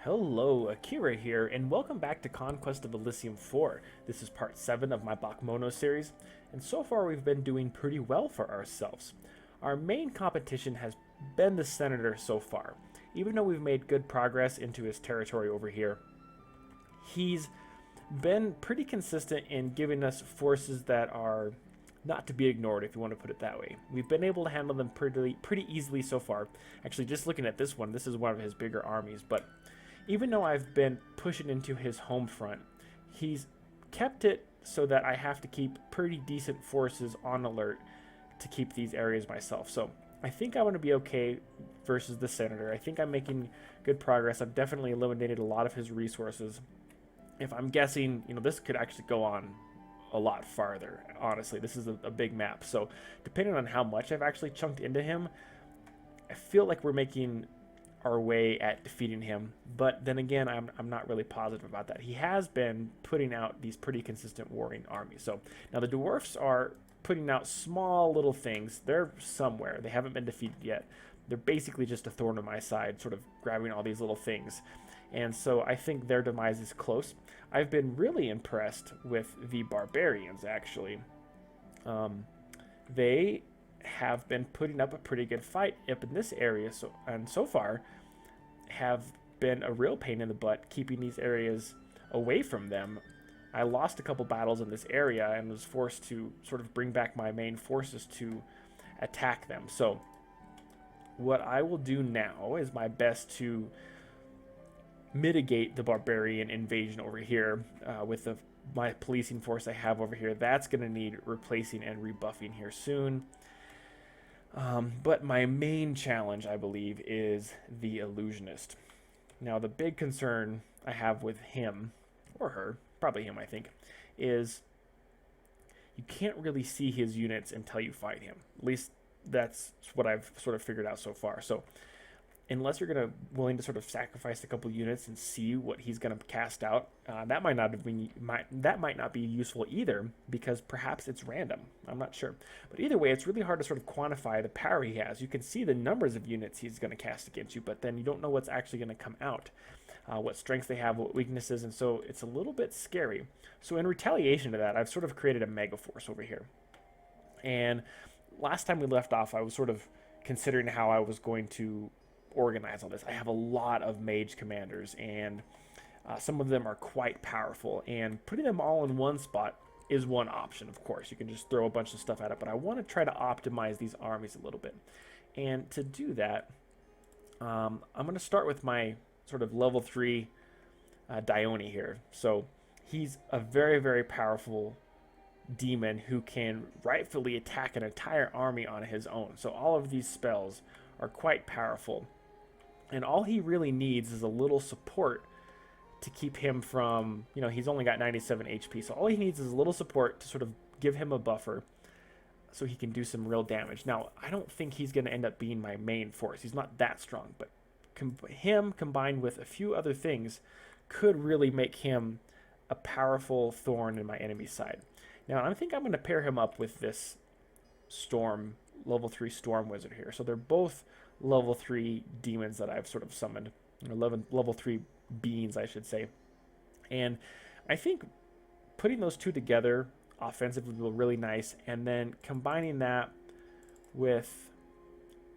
Hello, Akira here, and welcome back to Conquest of Elysium 4. This is part 7 of my Bakemono series, and so far we've been doing pretty well for ourselves. Our main competition has been the Senator so far. Even though we've made good progress into his territory over here, he's been pretty consistent in giving us forces that are not to be ignored, if you want to put it that way. We've been able to handle them pretty easily so far. Actually, just looking at this one, this is one of his bigger armies, but even though I've been pushing into his home front, he's kept it so that I have to keep pretty decent forces on alert to keep these areas myself. So I think I'm going to be okay versus the Senator. I think I'm making good progress. I've definitely eliminated a lot of his resources. If I'm guessing, this could actually go on a lot farther. Honestly, this is a big map. So depending on how much I've actually chunked into him, I feel like we're making our way at defeating him. But then again, I'm not really positive about that. He has been putting out these pretty consistent warring armies. So now the dwarfs are putting out small little things. They're somewhere. They haven't been defeated yet. They're basically just a thorn on my side, sort of grabbing all these little things. And so I think their demise is close. I've been really impressed with the barbarians, actually. They have been putting up a pretty good fight up in this area, so far have been a real pain in the butt keeping these areas away from them. I lost a couple battles in this area and was forced to sort of bring back my main forces to attack them. So what I will do now is my best to mitigate the barbarian invasion over here with my policing force I have over here. That's going to need replacing and rebuffing here soon. But my main challenge, I believe, is the illusionist. Now, the big concern I have with him, or her, probably him, I think, is you can't really see his units until you fight him. At least that's what I've sort of figured out so far. So unless you're willing to sort of sacrifice a couple units and see what he's gonna cast out, that might not be useful either, because perhaps it's random. I'm not sure, but either way, it's really hard to sort of quantify the power he has. You can see the numbers of units he's gonna cast against you, but then you don't know what's actually gonna come out, what strengths they have, what weaknesses, and so it's a little bit scary. So in retaliation to that, I've sort of created a mega force over here. And last time we left off, I was sort of considering how I was going to organize all this. I have a lot of mage commanders, and some of them are quite powerful, and putting them all in one spot is one option. Of course, you can just throw a bunch of stuff at it, but I want to try to optimize these armies a little bit. And to do that, I'm going to start with my sort of level 3 Dione here. So he's a very, very powerful demon who can rightfully attack an entire army on his own. So all of these spells are quite powerful. And all he really needs is a little support to keep him from, he's only got 97 HP. So all he needs is a little support to sort of give him a buffer so he can do some real damage. Now, I don't think he's going to end up being my main force. He's not that strong. But him combined with a few other things could really make him a powerful thorn in my enemy's side. Now, I think I'm going to pair him up with this level 3 storm wizard here. So they're both level 3 demons that I've sort of summoned, level 3 beings, I should say. And I think putting those two together offensively will be really nice, and then combining that with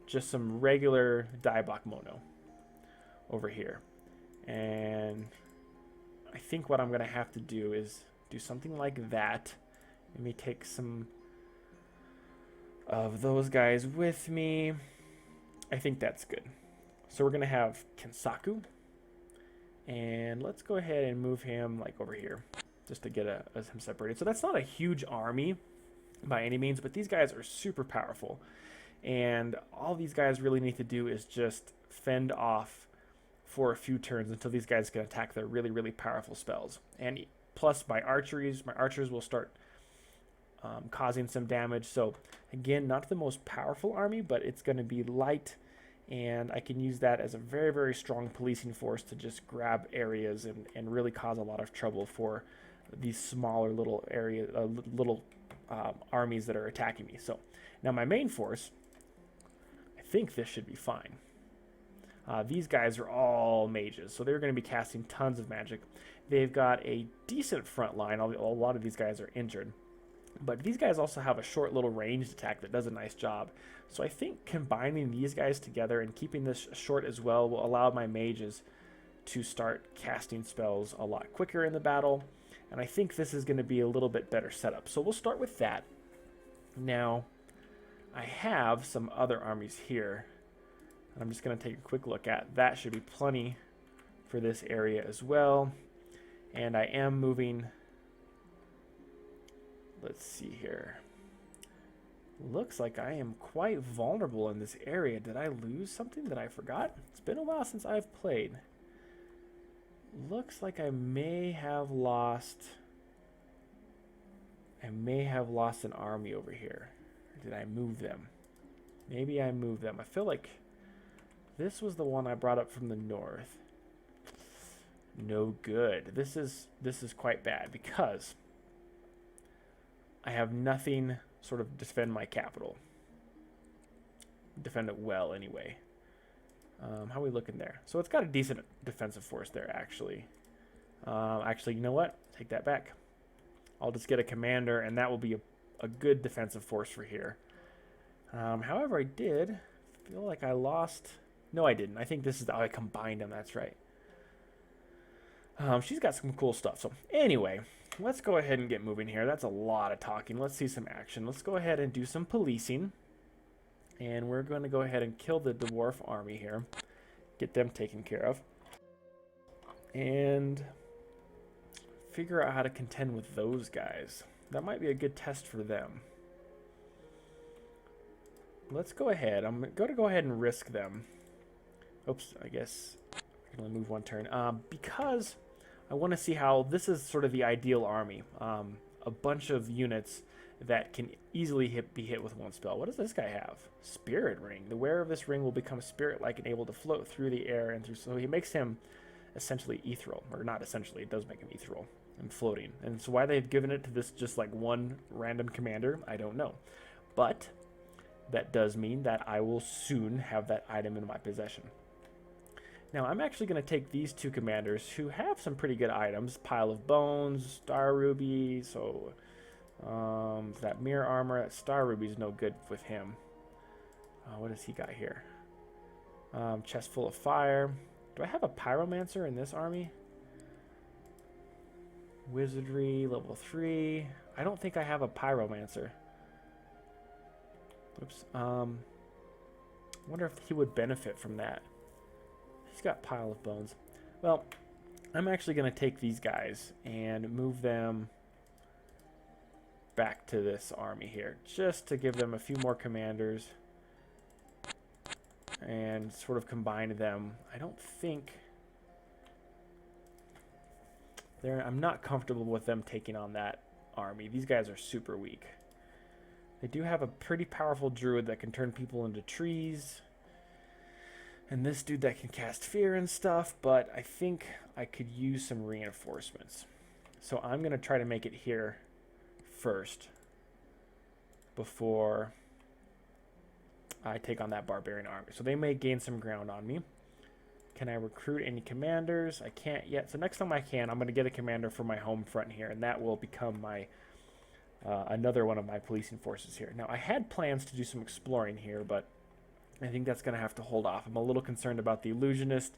just some regular Bakemono over here. And I think what I'm going to have to do is do something like that. Let me take some of those guys with me. I think that's good. So we're going to have Kensaku. And let's go ahead and move him like over here just to get him separated. So that's not a huge army by any means, but these guys are super powerful. And all these guys really need to do is just fend off for a few turns until these guys can attack their really, really powerful spells. And plus my archers will start causing some damage. So again, not the most powerful army, but it's going to be light, and I can use that as a very, very strong policing force to just grab areas and really cause a lot of trouble for these smaller little armies that are attacking me. So now my main force, I think this should be fine. These guys are all mages, so they're going to be casting tons of magic. They've got a decent front line. A lot of these guys are injured. But these guys also have a short little ranged attack that does a nice job. So I think combining these guys together and keeping this short as well will allow my mages to start casting spells a lot quicker in the battle. And I think this is going to be a little bit better setup. So we'll start with that. Now, I have some other armies here. I'm just going to take a quick look at. That should be plenty for this area as well. And I am moving... Let's see here. Looks like I am quite vulnerable in this area. Did I lose something that I forgot? It's been a while since I've played. Looks like I may have lost... an army over here. Or did I move them? Maybe I moved them. I feel like this was the one I brought up from the north. No good. This is quite bad because I have nothing sort of defend my capital. Defend it well anyway. How are we looking there? So it's got a decent defensive force there, actually. Actually, you know what? Take that back. I'll just get a commander, and that will be a good defensive force for here. However, I did feel like I lost... No, I didn't. I think this is how I combined them. That's right. She's got some cool stuff. So anyway, let's go ahead and get moving here. That's a lot of talking. Let's see some action. Let's go ahead and do some policing. And we're going to go ahead and kill the dwarf army here. Get them taken care of. And figure out how to contend with those guys. That might be a good test for them. Let's go ahead. I'm going to go ahead and risk them. Oops, I guess I can only move one turn. Because I want to see how this is sort of the ideal army. A bunch of units that can easily be hit with one spell. What does this guy have? Spirit Ring. The wearer of this ring will become spirit-like and able to float through the air and through. So he makes him essentially ethereal, or not essentially. It does make him ethereal and floating. And so why they've given it to this just like one random commander, I don't know. But that does mean that I will soon have that item in my possession. Now, I'm actually going to take these two commanders who have some pretty good items. Pile of Bones, Star Ruby, so that Mirror Armor. That Star Ruby is no good with him. What has he got here? Chest full of fire. Do I have a Pyromancer in this army? Wizardry, level 3. I don't think I have a Pyromancer. Oops. Wonder if he would benefit from that. He's got Pile of Bones. Well, I'm actually going to take these guys and move them back to this army here, just to give them a few more commanders and sort of combine them. I don't think I'm not comfortable with them taking on that army. These guys are super weak. They do have a pretty powerful druid that can turn people into trees. And this dude that can cast fear and stuff, but I think I could use some reinforcements. So I'm going to try to make it here first before I take on that barbarian army. So they may gain some ground on me. Can I recruit any commanders? I can't yet. So next time I can, I'm going to get a commander for my home front here, and that will become my another one of my policing forces here. Now, I had plans to do some exploring here, but I think that's going to have to hold off. I'm a little concerned about the illusionist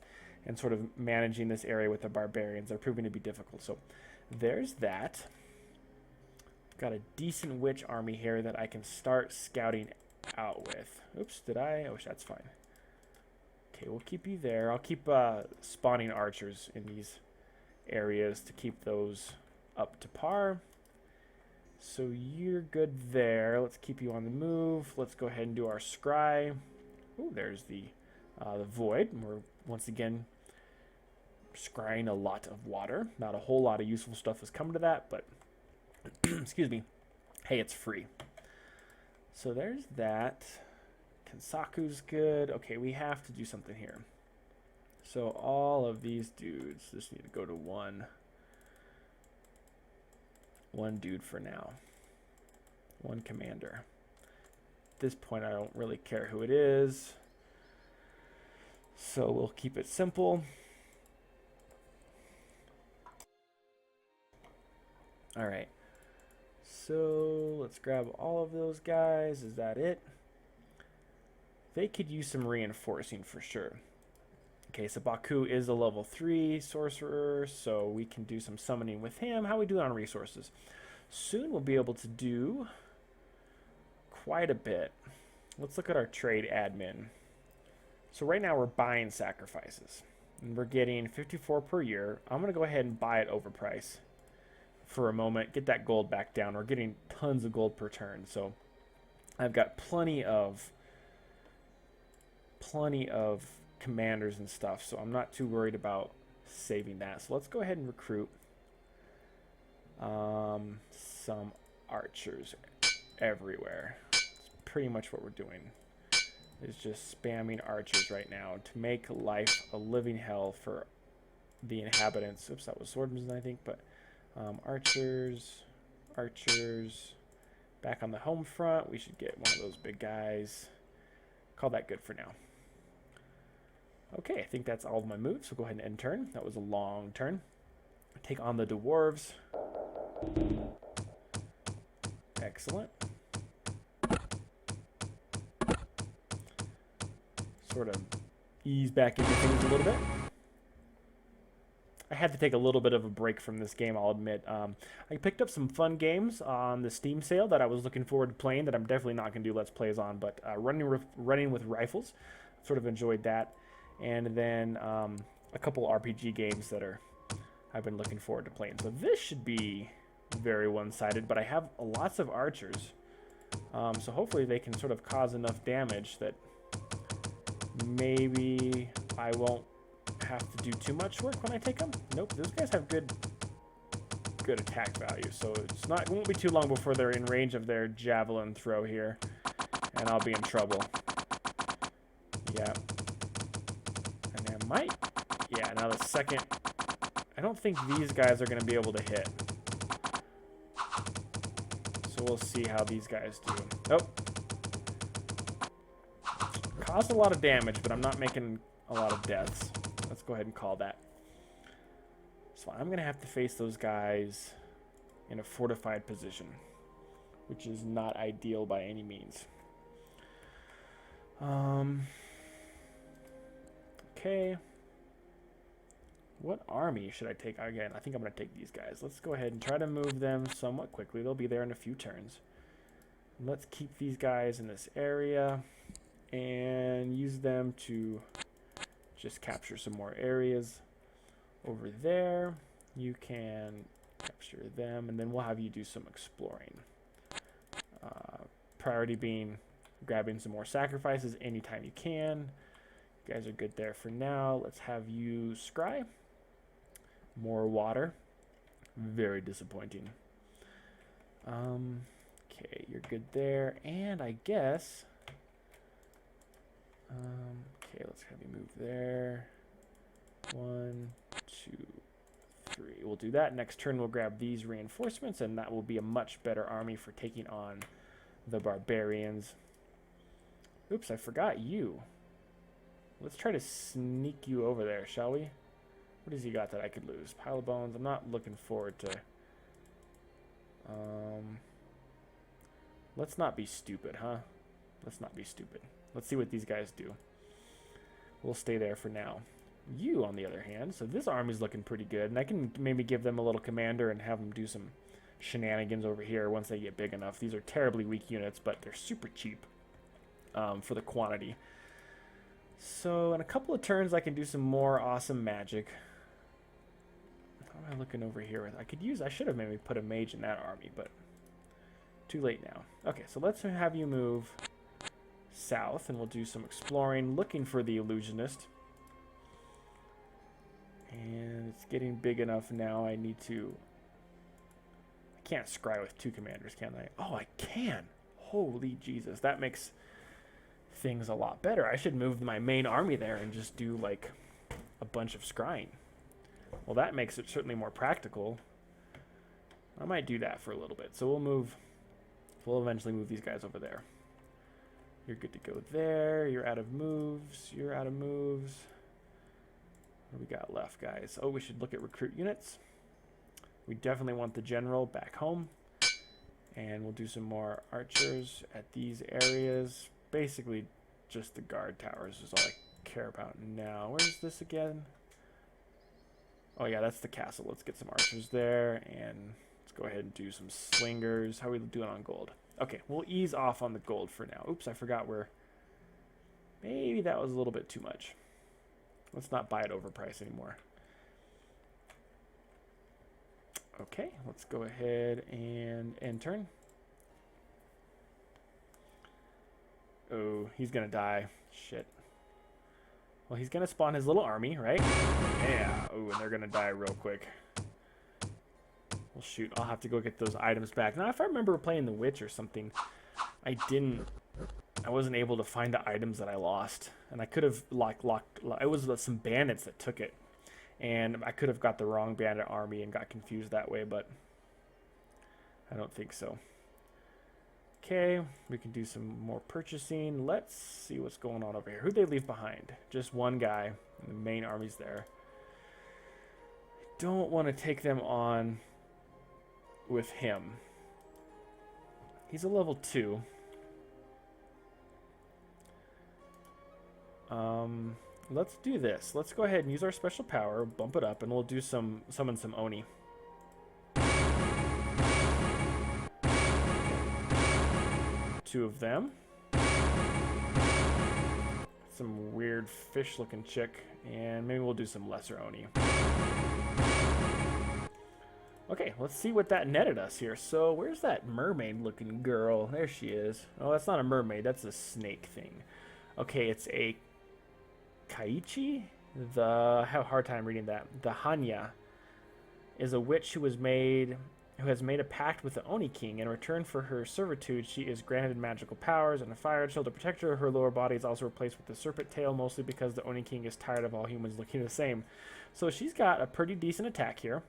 and sort of managing this area with the barbarians. They're proving to be difficult. So there's that. Got a decent witch army here that I can start scouting out with. Oops, did I? Oh, that's fine. Okay, we'll keep you there. I'll keep spawning archers in these areas to keep those up to par. So you're good there. Let's keep you on the move. Let's go ahead and do our scry. Ooh, there's the void. We're once again scrying a lot of water. Not a whole lot of useful stuff has come to that, but excuse me. Hey, it's free. So there's that. Kensaku's good. Okay, we have to do something here. So all of these dudes just need to go to one dude for now. One commander. At this point, I don't really care who it is. So we'll keep it simple. All right. So let's grab all of those guys. Is that it? They could use some reinforcing for sure. Okay, so Baku is a level 3 sorcerer, so we can do some summoning with him. How we do on resources? Soon we'll be able to do quite a bit. Let's look at our trade admin. So right now we're buying sacrifices. And we're getting 54 per year. I'm going to go ahead and buy it overprice for a moment. Get that gold back down. We're getting tons of gold per turn. So I've got plenty of commanders and stuff. So I'm not too worried about saving that. So let's go ahead and recruit some archers everywhere. It's pretty much what we're doing. Is just spamming archers right now to make life a living hell for the inhabitants. Oops, that was swordsmen, I think, but archers. Back on the home front, we should get one of those big guys. Call that good for now. Okay, I think that's all of my moves, so go ahead and end turn. That was a long turn. Take on the dwarves. Excellent. Sort of ease back into things a little bit. I had to take a little bit of a break from this game, I'll admit. I picked up some fun games on the Steam sale that I was looking forward to playing that I'm definitely not going to do Let's Plays on, but running with rifles, sort of enjoyed that. And then a couple RPG games that I've been looking forward to playing. So this should be very one-sided, but I have lots of archers. So hopefully they can sort of cause enough damage that maybe I won't have to do too much work when I take them. Nope, those guys have good attack value, so it won't be too long before they're in range of their javelin throw here, and I'll be in trouble. Yeah. And I might... Yeah, now the second... I don't think these guys are going to be able to hit. So we'll see how these guys do. Oh. Caused a lot of damage, but I'm not making a lot of deaths. Let's go ahead and call that. So I'm going to have to face those guys in a fortified position, which is not ideal by any means. Okay. What army should I take? Again, I think I'm going to take these guys. Let's go ahead and try to move them somewhat quickly. They'll be there in a few turns. Let's keep these guys in this area and use them to just capture some more areas. Over there, you can capture them, and then we'll have you do some exploring. Priority being grabbing some more sacrifices anytime you can. You guys are good there for now. Let's have you scry. More water. Very disappointing. Okay, you're good there, and I guess... okay, let's have you move there. 1, 2, 3. We'll do that. Next turn, we'll grab these reinforcements, and that will be a much better army for taking on the barbarians. Oops, I forgot you. Let's try to sneak you over there, shall we? What has he got that I could lose? Pile of bones. I'm not looking forward to... let's not be stupid, huh? Let's not be stupid. Let's see what these guys do. We'll stay there for now. You, on the other hand, so this army's looking pretty good, and I can maybe give them a little commander and have them do some shenanigans over here once they get big enough. These are terribly weak units, but they're super cheap for the quantity. So in a couple of turns, I can do some more awesome magic. How am I looking over here? I should have maybe put a mage in that army, but too late now. Okay, so let's have you move south, and we'll do some exploring, looking for the illusionist. And it's getting big enough now. I can't scry with 2 commanders, can I? Oh, I can. Holy Jesus, that makes things a lot better. I should move my main army there and just do like a bunch of scrying. Well, that makes it certainly more practical. I might do that for a little bit. So we'll eventually move these guys over there. You're good to go there. You're out of moves. You're out of moves. What do we got left, guys? Oh, we should look at recruit units. We definitely want the general back home. And we'll do some more archers at these areas. Basically, just the guard towers is all I care about now. Where's this again? Oh yeah, that's the castle. Let's get some archers there, and let's go ahead and do some slingers. How are we doing on gold? Okay, we'll ease off on the gold for now. Oops, I forgot where. Maybe that was a little bit too much. Let's not buy it overpriced anymore. Okay, let's go ahead and end turn. Oh, he's gonna die. Shit. Well, he's gonna spawn his little army, right? Yeah. Oh, and they're gonna die real quick. Well, shoot. I'll have to go get those items back. Now, if I remember playing The Witch or something, I wasn't able to find the items that I lost, and I could have it was some bandits that took it, and I could have got the wrong bandit army and got confused that way, but I don't think so. Okay, we can do some more purchasing. Let's see what's going on over here. Who'd they leave behind? Just one guy, and the main army's there. Don't want to take them on with him. He's a level 2. Let's do this. Let's go ahead and use our special power, bump it up, and we'll do summon some Oni. Two of them. Some weird fish-looking chick, and maybe we'll do some lesser Oni. Okay, let's see what that netted us here. So, where's that mermaid-looking girl? There she is. Oh, that's not a mermaid. That's a snake thing. Okay, it's a Kaichi? I have a hard time reading that. The Hanya is a witch who has made a pact with the Oni King. In return for her servitude, she is granted magical powers and a fire chill to protect her. Her lower body is also replaced with the serpent tail, mostly because the Oni King is tired of all humans looking the same. So she's got a pretty decent attack here.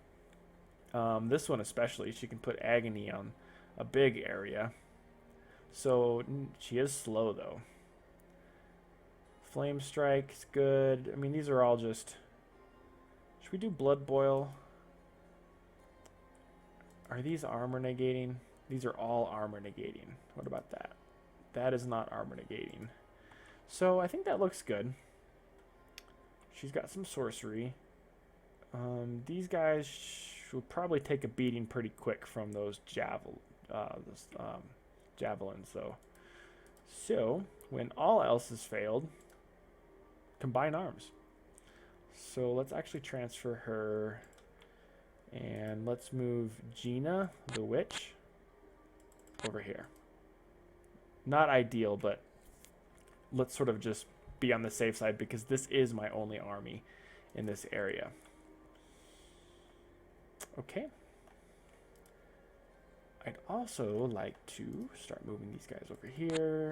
This one especially, she can put agony on a big area. So she is slow though. Flame Strike is good. I mean, these are all just... Should we do Blood Boil? Are these armor negating? These are all armor negating. What about that? That is not armor negating. So I think that looks good. She's got some sorcery. These guys will probably take a beating pretty quick from those javelins, though. So when all else has failed, combine arms. So let's actually transfer her, and let's move Gina, the witch, over here. Not ideal, but let's sort of just be on the safe side because this is my only army in this area. Okay. I'd also like to start moving these guys over here,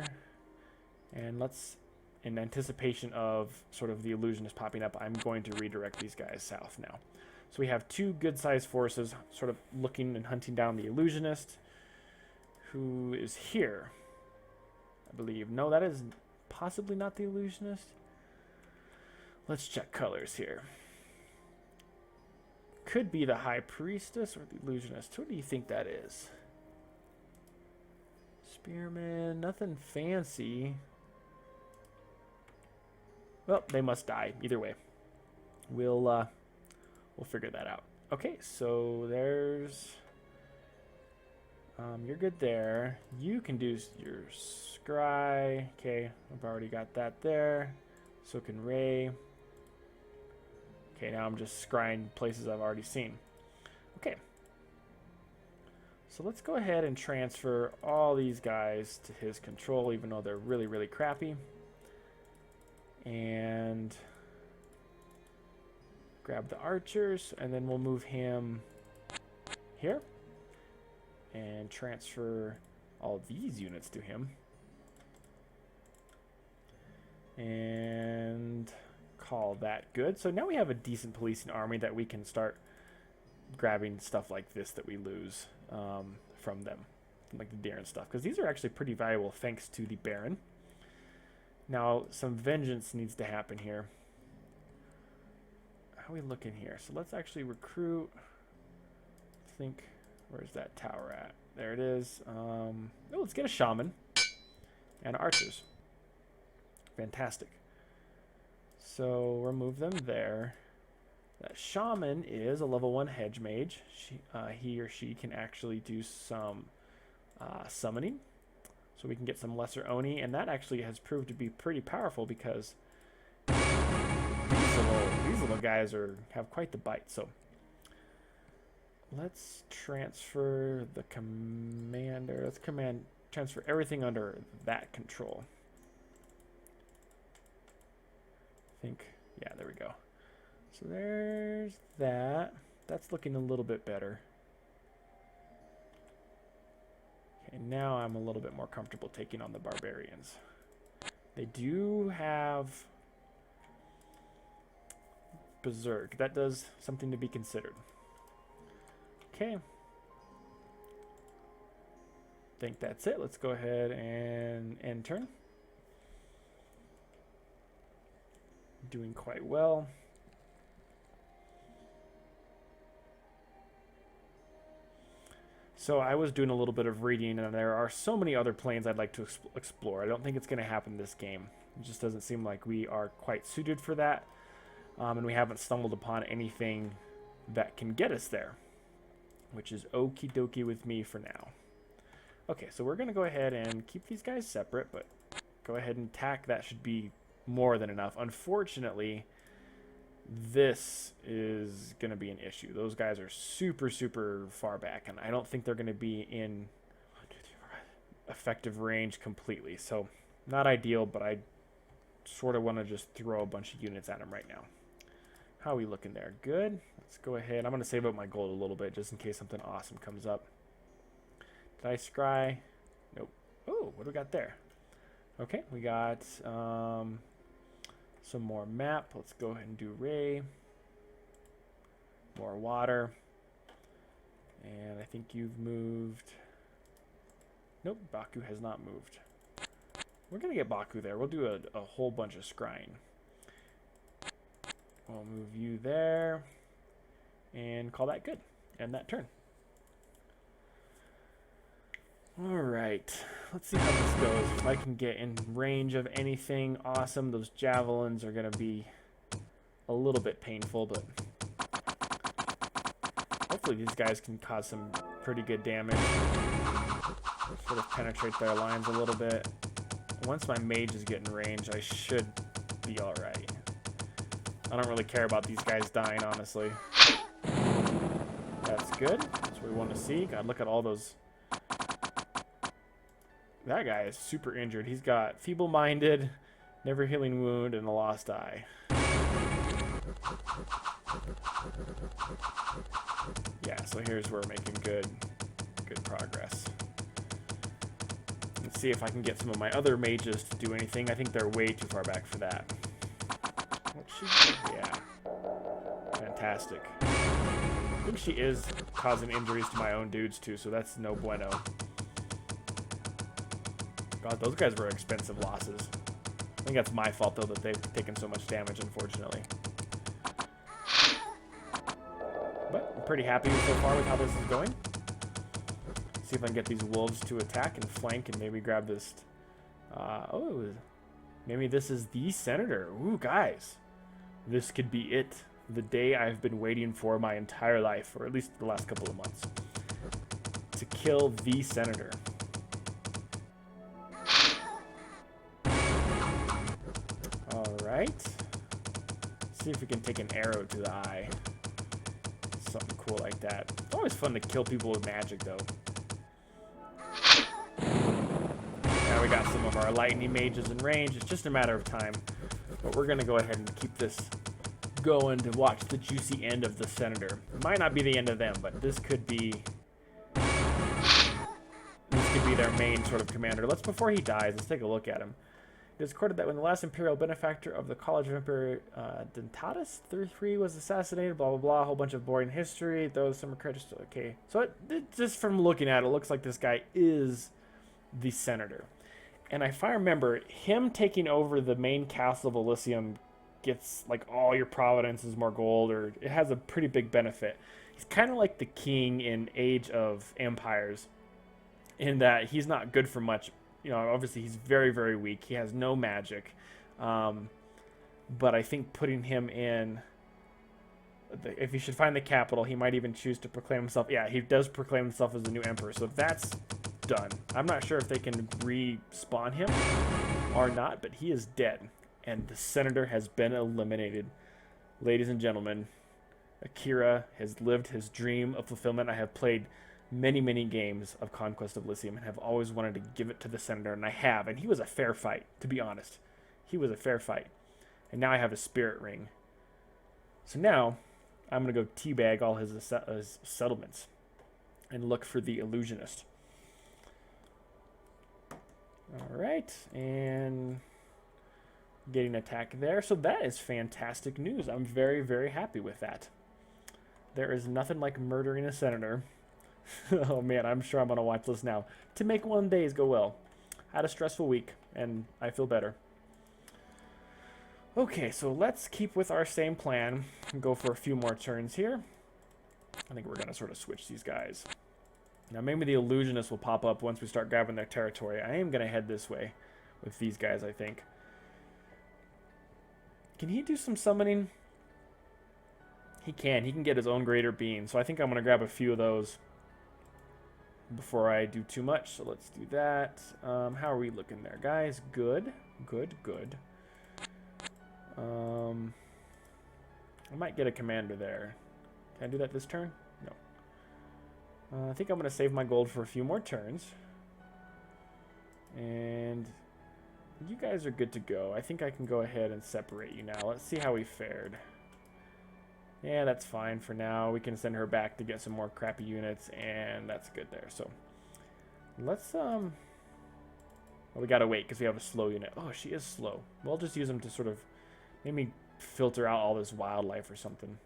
and let's, in anticipation of sort of the illusionist popping up, I'm going to redirect these guys south now. So we have two good-sized forces sort of looking and hunting down the illusionist, who is here, I believe. No, that is possibly not the illusionist. Let's check colors here. Could be the high priestess or the illusionist. What do you think that is? Spearman, nothing fancy. Well, they must die. Either way, we'll figure that out. Okay, so there's... you're good there. You can do your scry. Okay, I've already got that there. So can Ray. Okay, now I'm just scrying places I've already seen. Okay. So let's go ahead and transfer all these guys to his control, even though they're really, really crappy. And grab the archers, and then we'll move him here and transfer all these units to him. And call that good. So now we have a decent policing army that we can start grabbing stuff like this that we lose from them, like the deer and stuff, because these are actually pretty valuable thanks to the Baron. Now, some vengeance needs to happen here. How are we looking here? So let's actually recruit. I think, where's that tower at? There it is. Oh, let's get a shaman and archers. Fantastic. So remove them there. That shaman is a level 1 hedge mage. He or she can actually do some summoning. So we can get some lesser Oni, and that actually has proved to be pretty powerful because these little guys have quite the bite. So let's transfer the commander. Let's transfer everything under that control. I think, yeah, there we go. So there's that. That's looking a little bit better. Okay, now I'm a little bit more comfortable taking on the barbarians. They do have Berserk. That does something to be considered. Okay. Think that's it. Let's go ahead and end turn. Doing quite well. So I was doing a little bit of reading, and there are so many other planes I'd like to explore. I don't think it's going to happen this game. It just doesn't seem like we are quite suited for that, and we haven't stumbled upon anything that can get us there, which is okie dokie with me for now. Okay, so we're going to go ahead and keep these guys separate, but go ahead and attack. That should be more than enough. Unfortunately, this is going to be an issue. Those guys are super, super far back, and I don't think they're going to be in effective range completely. So, not ideal, but I sort of want to just throw a bunch of units at them right now. How are we looking there? Good. Let's go ahead. I'm going to save up my gold a little bit just in case something awesome comes up. Did I scry? Nope. Oh, what do we got there? Okay, we got some more map. Let's go ahead and do Ray. More water. And I think you've moved. Nope, Baku has not moved. We're going to get Baku there. We'll do a whole bunch of scrying. We'll move you there. And call that good. End that turn. Alright, let's see how this goes. If I can get in range of anything awesome, those javelins are going to be a little bit painful, but hopefully these guys can cause some pretty good damage. Sort of penetrate their lines a little bit. Once my mage is getting range, I should be alright. I don't really care about these guys dying, honestly. That's good. That's what we want to see. God, look at all those. That guy is super injured. He's got feeble-minded, never healing wound, and a lost eye. Yeah, so here's where we're making good progress. Let's see if I can get some of my other mages to do anything. I think they're way too far back for that. What's she? Yeah. Fantastic. I think she is causing injuries to my own dudes too, so that's no bueno. God, those guys were expensive losses. I think that's my fault, though, that they've taken so much damage, unfortunately. But I'm pretty happy so far with how this is going. See if I can get these wolves to attack and flank and maybe grab this. Oh, maybe this is the senator. Ooh, guys. This could be it. The day I've been waiting for my entire life, or at least the last couple of months. To kill the senator. Alright. See if we can take an arrow to the eye. Something cool like that. It's always fun to kill people with magic, though. Now we got some of our lightning mages in range. It's just a matter of time. But we're going to go ahead and keep this going to watch the juicy end of the senator. It might not be the end of them, but this could be their main sort of commander. Before he dies, let's take a look at him. It is recorded that when the last imperial benefactor of the College of Emperor Dentatus 33 was assassinated, blah, blah, blah, a whole bunch of boring history, though some credits. Okay, so just from looking at it, looks like this guy is the senator. And if I remember, him taking over the main castle of Elysium gets like all your providence is more gold, or it has a pretty big benefit. He's kind of like the king in Age of Empires, in that he's not good for much. You know, obviously he's very, very weak. He has no magic. But I think putting him in, if he should find the capital, he might even choose to proclaim himself. Yeah, he does proclaim himself as the new emperor. So that's done. I'm not sure if they can respawn him or not, but he is dead. And the senator has been eliminated. Ladies and gentlemen, Akira has lived his dream of fulfillment. I have played many, many games of Conquest of Elysium and have always wanted to give it to the senator, and I have. And he was a fair fight, to be honest. He was a fair fight. And now I have a spirit ring. So now I'm going to go teabag all his settlements and look for the illusionist. All right, and getting attacked there. So that is fantastic news. I'm very, very happy with that. There is nothing like murdering a senator. Oh man, I'm sure I'm going to watch this now to make one days go well. I had a stressful week, and I feel better. Okay, so let's keep with our same plan and go for a few more turns here. I think we're going to sort of switch these guys. Now maybe the illusionist will pop up once we start grabbing their territory. I am going to head this way with these guys, I think. Can he do some summoning? He can. He can get his own greater being. So I think I'm going to grab a few of those before I do too much. So let's do that. How are we looking there, guys? Good. Good, good. I might get a commander there. Can I do that this turn? No. I think I'm going to save my gold for a few more turns. And you guys are good to go. I think I can go ahead and separate you now. Let's see how we fared. Yeah, that's fine for now. We can send her back to get some more crappy units, and that's good there. So let's well, we gotta wait because we have a slow unit. Oh, she is slow. We'll just use them to sort of maybe filter out all this wildlife or something.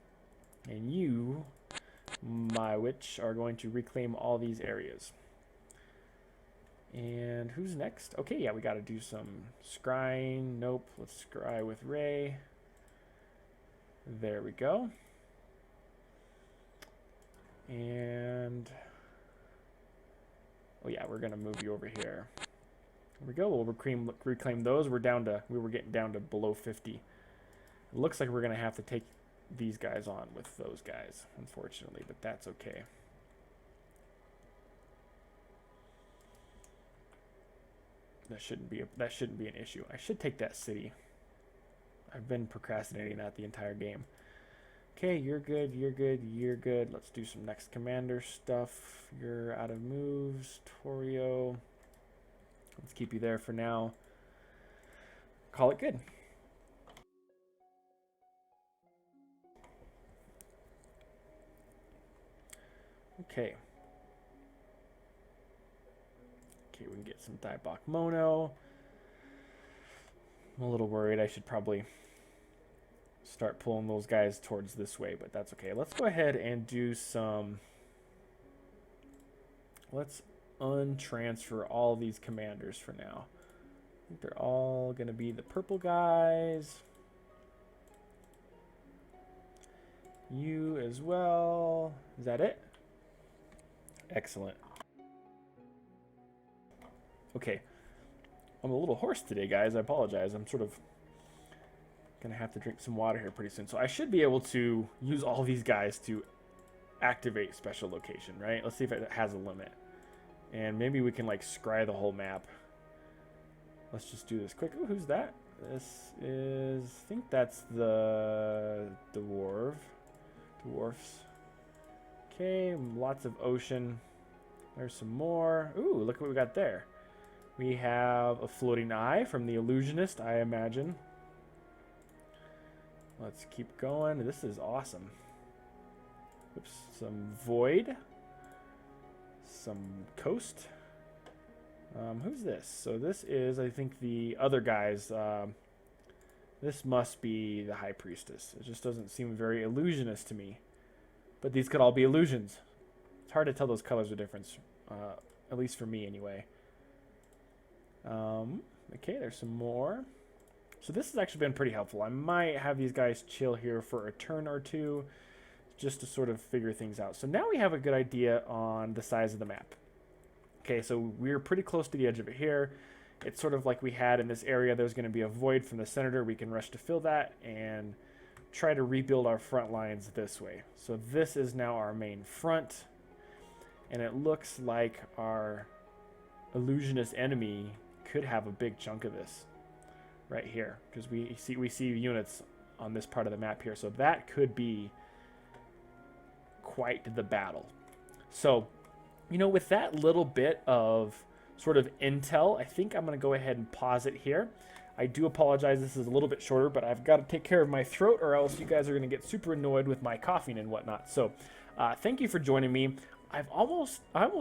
And you, my witch, are going to reclaim all these areas. And who's next? Okay, yeah, we got to do some scrying. Nope, let's scry with Ray. There we go. And oh yeah, we're gonna move you over here. There we go. We'll reclaim those. We were getting down to below 50. It looks like we're gonna have to take these guys on with those guys, unfortunately, but that's okay. That shouldn't be an issue. I should take that city. I've been procrastinating that the entire game. Okay, you're good, you're good, you're good. Let's do some next commander stuff. You're out of moves, Torio. Let's keep you there for now. Call it good. Okay. Okay, we can get some Bakemono. I'm a little worried. I should probably start pulling those guys towards this way, but that's okay. Let's go ahead and do some... Let's untransfer all these commanders for now. I think they're all going to be the purple guys. You as well. Is that it? Excellent. Okay. I'm a little hoarse today, guys. I apologize. I'm sort of going to have to drink some water here pretty soon. So I should be able to use all these guys to activate special location, right? Let's see if it has a limit. And maybe we can, like, scry the whole map. Let's just do this quick. Ooh, who's that? This is... I think that's the dwarves. Okay, lots of ocean. There's some more. Ooh, look what we got there. We have a floating eye from the illusionist, I imagine. Let's keep going. This is awesome. Oops, some void. Some coast. Who's this? So this is, I think, the other guys. This must be the High Priestess. It just doesn't seem very illusionist to me. But these could all be illusions. It's hard to tell those colors are different. At least for me, anyway. Okay, there's some more. So this has actually been pretty helpful. I might have these guys chill here for a turn or two just to sort of figure things out. So now we have a good idea on the size of the map. Okay, so we're pretty close to the edge of it here. It's sort of like we had in this area. There's going to be a void from the senator. We can rush to fill that and try to rebuild our front lines this way. So this is now our main front. And it looks like our illusionist enemy could have a big chunk of this right here, because we see units on this part of the map here. So that could be quite the battle. So, you know, with that little bit of sort of intel, I think I'm going to go ahead and pause it here. I do apologize, this is a little bit shorter, but I've got to take care of my throat or else you guys are going to get super annoyed with my coughing and whatnot. So thank you for joining me. I almost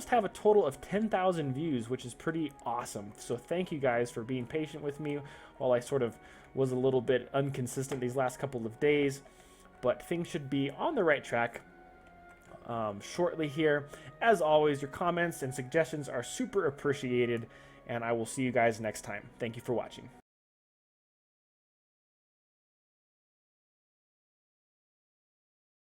have a total of 10,000 views, which is pretty awesome. So thank you guys for being patient with me while I sort of was a little bit inconsistent these last couple of days. But things should be on the right track shortly here. As always, your comments and suggestions are super appreciated, and I will see you guys next time. Thank you for watching.